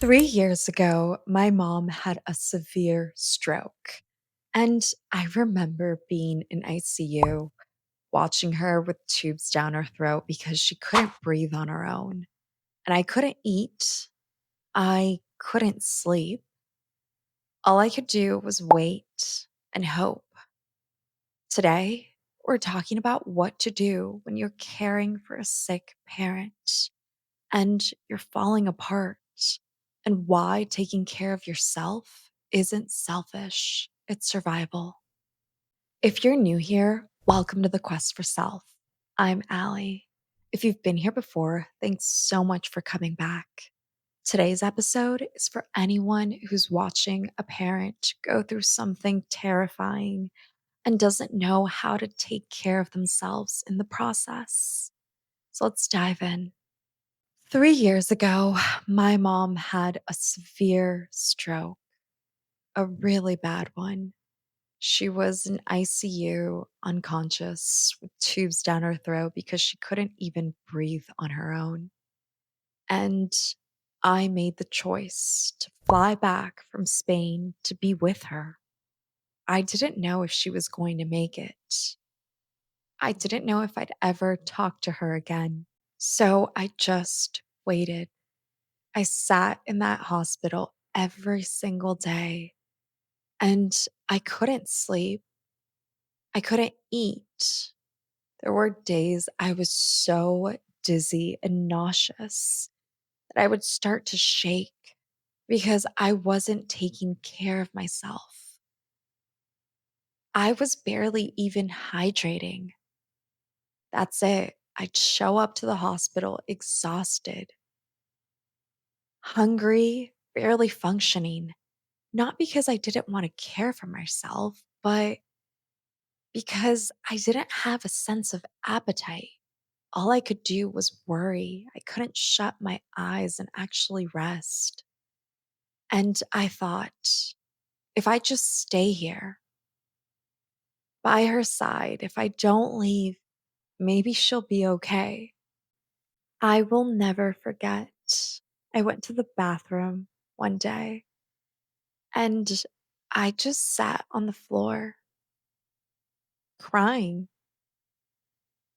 3 years ago, my mom had a severe stroke. And I remember being in ICU, watching her with tubes down her throat because she couldn't breathe on her own. And I couldn't eat. I couldn't sleep. All I could do was wait and hope. Today, we're talking about what to do when you're caring for a sick parent and you're falling apart, and why taking care of yourself isn't selfish, it's survival. If you're new here, welcome to the Quest for Self. I'm Allie. If you've been here before, thanks so much for coming back. Today's episode is for anyone who's watching a parent go through something terrifying and doesn't know how to take care of themselves in the process. So let's dive in. 3 years ago, my mom had a severe stroke, a really bad one. She was in ICU, unconscious, with tubes down her throat because she couldn't even breathe on her own. And I made the choice to fly back from Spain to be with her. I didn't know if she was going to make it. I didn't know if I'd ever talk to her again. So I just waited. I sat in that hospital every single day and I couldn't sleep. I couldn't eat. There were days I was so dizzy and nauseous that I would start to shake because I wasn't taking care of myself. I was barely even hydrating. That's it. I'd show up to the hospital exhausted, hungry, barely functioning. Not because I didn't wanna care for myself, but because I didn't have a sense of appetite. All I could do was worry. I couldn't shut my eyes and actually rest. And I thought, if I just stay here by her side, if I don't leave, maybe she'll be okay. I will never forget. I went to the bathroom one day and I just sat on the floor crying.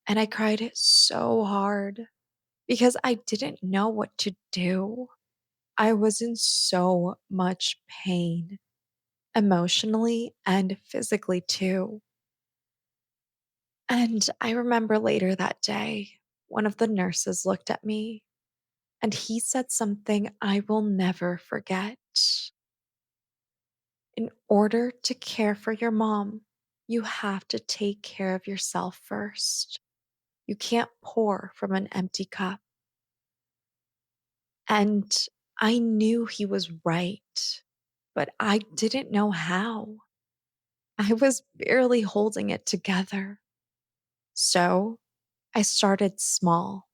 And I cried so hard because I didn't know what to do. I was in so much pain, emotionally and physically too. And I remember later that day, one of the nurses looked at me and he said something I will never forget. In order to care for your mom, you have to take care of yourself first. You can't pour from an empty cup. And I knew he was right, but I didn't know how. I was barely holding it together. So I started small.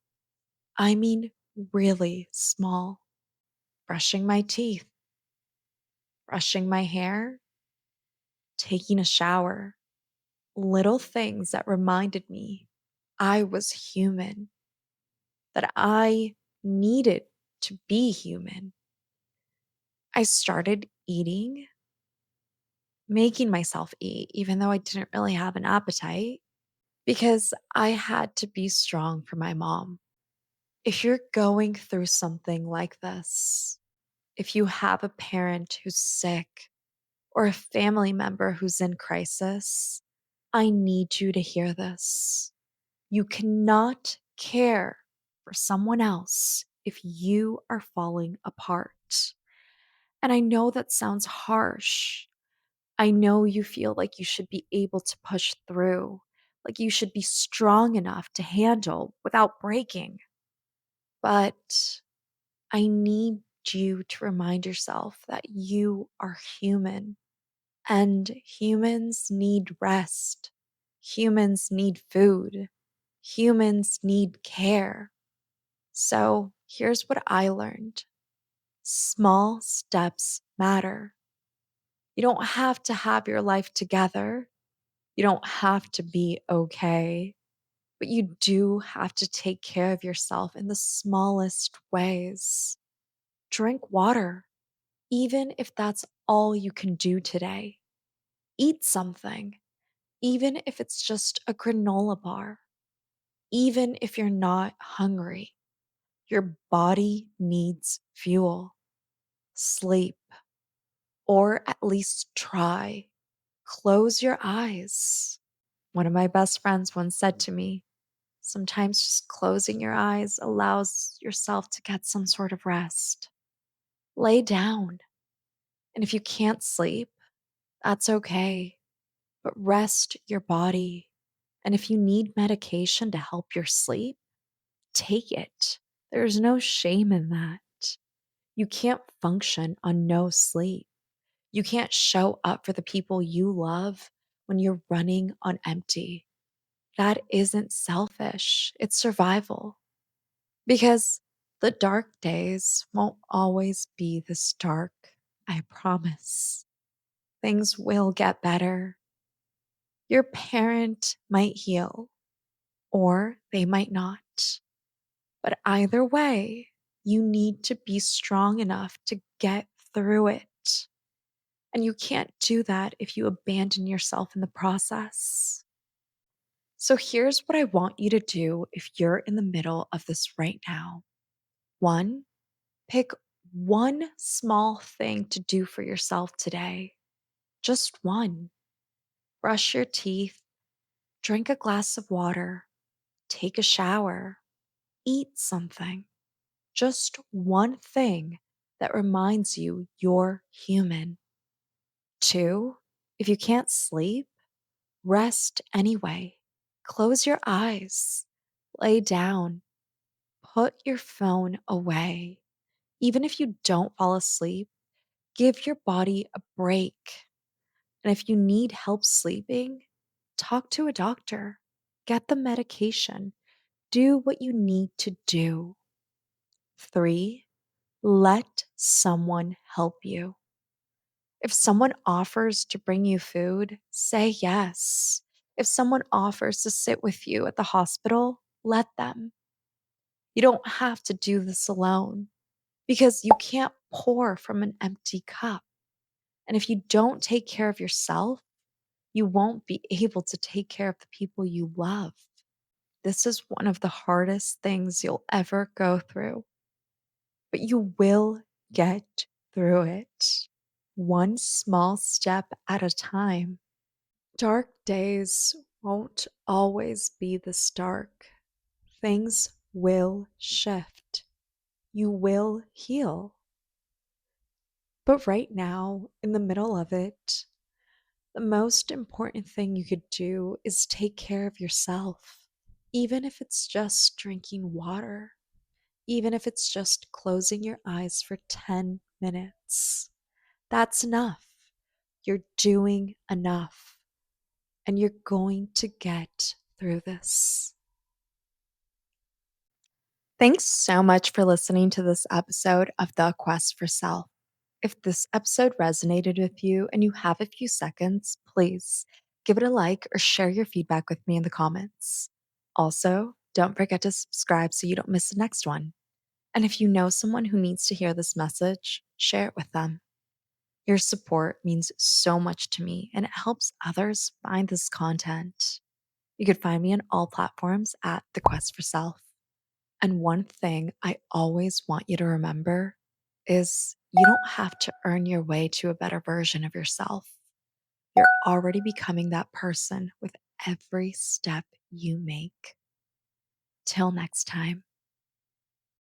I mean, really small. Brushing my teeth, brushing my hair, taking a shower. Little things that reminded me I was human, that I needed to be human. I started eating, making myself eat, even though I didn't really have an appetite, because I had to be strong for my mom. If you're going through something like this, if you have a parent who's sick or a family member who's in crisis, I need you to hear this. You cannot care for someone else if you are falling apart. And I know that sounds harsh. I know you feel like you should be able to push through, like you should be strong enough to handle without breaking. But I need you to remind yourself that you are human and humans need rest. Humans need food. Humans need care. So here's what I learned: small steps matter. You don't have to have your life together. You don't have to be okay, but you do have to take care of yourself in the smallest ways. Drink water, even if that's all you can do today. Eat something, even if it's just a granola bar, even if you're not hungry. Your body needs fuel. Sleep, or at least try. Close your eyes. One of my best friends once said to me, sometimes just closing your eyes allows yourself to get some sort of rest. Lay down. And if you can't sleep, that's okay, but rest your body. And if you need medication to help your sleep, take it. There's no shame in that. You can't function on no sleep. You can't show up for the people you love when you're running on empty. That isn't selfish, it's survival. Because the dark days won't always be this dark, I promise. Things will get better. Your parent might heal, or they might not. But either way, you need to be strong enough to get through it. And you can't do that if you abandon yourself in the process. So here's what I want you to do if you're in the middle of this right now. One, pick one small thing to do for yourself today. Just one. Brush your teeth, drink a glass of water, take a shower, eat something. Just one thing that reminds you you're human. Two, if you can't sleep, rest anyway. Close your eyes, lay down, put your phone away. Even if you don't fall asleep, give your body a break. And if you need help sleeping, talk to a doctor, get the medication, do what you need to do. Three, let someone help you. If someone offers to bring you food, say yes. If someone offers to sit with you at the hospital, let them. You don't have to do this alone because you can't pour from an empty cup. And if you don't take care of yourself, you won't be able to take care of the people you love. This is one of the hardest things you'll ever go through, but you will get through it. One small step at a time. Dark days won't always be this dark. Things will shift. You will heal. But right now, in the middle of it, the most important thing you could do is take care of yourself. Even if it's just drinking water, even if it's just closing your eyes for 10 minutes, that's enough. You're doing enough, and you're going to get through this. Thanks so much for listening to this episode of The Quest for Self. If this episode resonated with you and you have a few seconds, please give it a like or share your feedback with me in the comments. Also, don't forget to subscribe so you don't miss the next one. And if you know someone who needs to hear this message, share it with them. Your support means so much to me and it helps others find this content. You can find me on all platforms at The Quest for Self. And one thing I always want you to remember is you don't have to earn your way to a better version of yourself. You're already becoming that person with every step you make. Till next time.